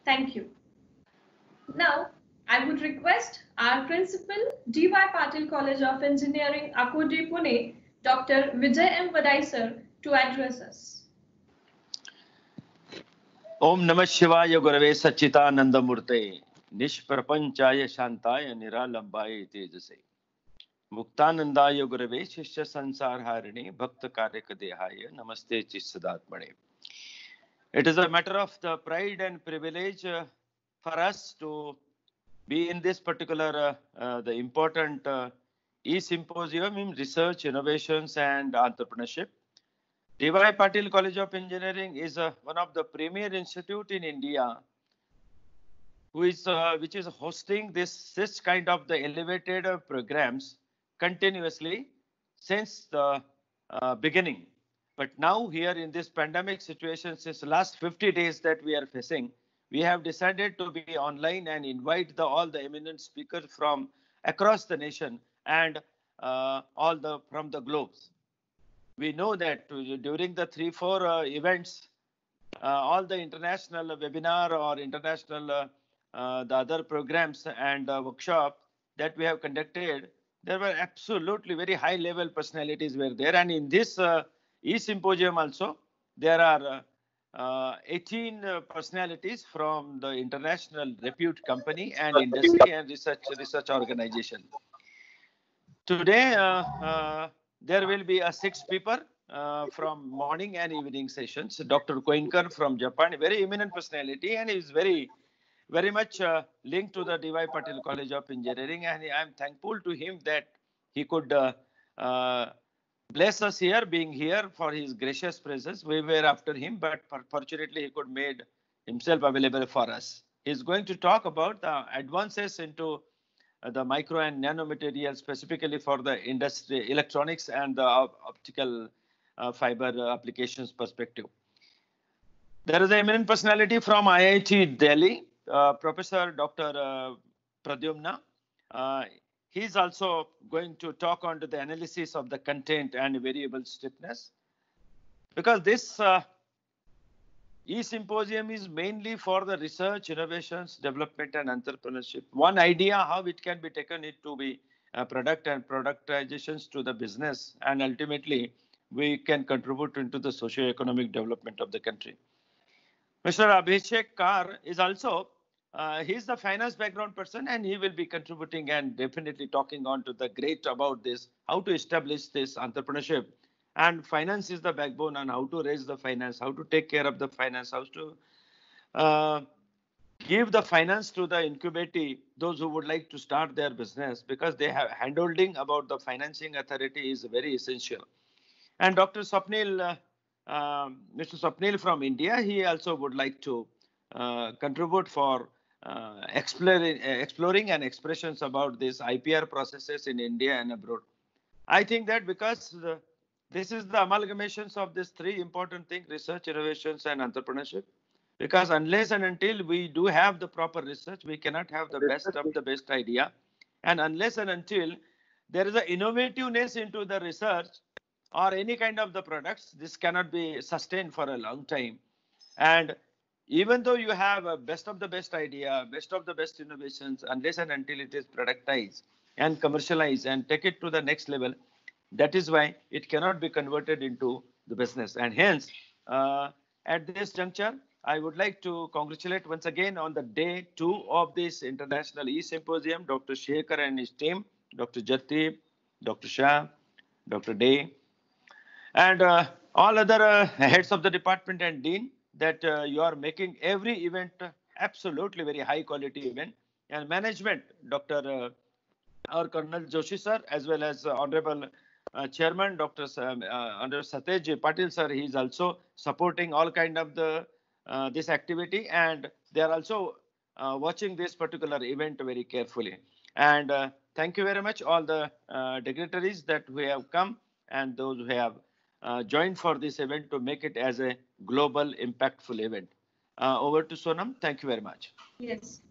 Thank you. Now, I would request our principal, D.Y. Patil College of Engineering, Akode, Pune, Dr. Vijay M. Vadai sir, to address us. Om Namah Shivaya Gurave Satchitananda Murte Nishprapanchaya Shantaya Niralambaye Tejase Muktanandaya Gurave Shishya Sansar Harini Bhakta Karika Dehaya Namaste Chisadatmane. It is a matter of the pride and privilege for us to be in this particular the important e-symposium in research, innovations and entrepreneurship. D.Y. Patil College of Engineering is one of the premier institute in India which is hosting this kind of the elevated programs continuously since the beginning. But now here in this pandemic situation, since the last 50 days that we are facing, we have decided to be online and invite all the eminent speakers from across the nation and from the globes. We know that during the 3-4 events, all the international webinar or international the other programs and workshop that we have conducted, there were absolutely very high level personalities were there. And in this e-symposium also, there are 18 personalities from the international repute company and industry and research organization. Today, there will be 6 people from morning and evening sessions. Dr. Koinkar from Japan, a very eminent personality, and is very much linked to the D.Y. Patil College of Engineering. And I am thankful to him that he could bless us here, being here for his gracious presence. We were after him, but fortunately he could made himself available for us. He's going to talk about the advances into the micro and nanomaterials specifically for the industry, electronics and the optical fiber applications perspective. There is an eminent personality from IIT Delhi, Professor Dr. Pradyumna. He is also going to talk on to the analysis of the content and variable stiffness. Because this e-symposium is mainly for the research, innovations, development and entrepreneurship. One idea how it can be taken it to be a product and productizations to the business, and ultimately we can contribute into the socio-economic development of the country. Mr. Abhishek Kar is also, he's the finance background person, and he will be contributing and definitely talking on to the great about this, how to establish this entrepreneurship. And finance is the backbone, and how to raise the finance, how to take care of the finance, how to give the finance to the incubatee, those who would like to start their business, because they have handholding about the financing authority is very essential. And Dr. Swapnil, Mr. Swapnil from India, he also would like to contribute for exploring and expressions about these IPR processes in India and abroad. I think that because this is the amalgamations of these 3 important things: research, innovations, and entrepreneurship. Because unless and until we do have the proper research, we cannot have the best of the best idea. And unless and until there is an innovativeness into the research or any kind of the products, this cannot be sustained for a long time. And even though you have a best of the best idea, best of the best innovations, unless and until it is productized and commercialized and take it to the next level, that is why it cannot be converted into the business. And hence, at this juncture, I would like to congratulate once again on the day 2 of this International E-Symposium, Dr. Shekhar and his team, Dr. Jati, Dr. Shah, Dr. Day, and all other heads of the department and dean, that you are making every event absolutely very high quality event. And management, Dr. Our Colonel Joshi sir, as well as Honorable Chairman, Dr. Honorable Satej Patil sir, he is also supporting all kind of the this activity, and they are also watching this particular event very carefully. And thank you very much all the dignitaries that we have come and those who have joined for this event to make it as a global impactful event. Over to Sonam. Thank you very much. Yes.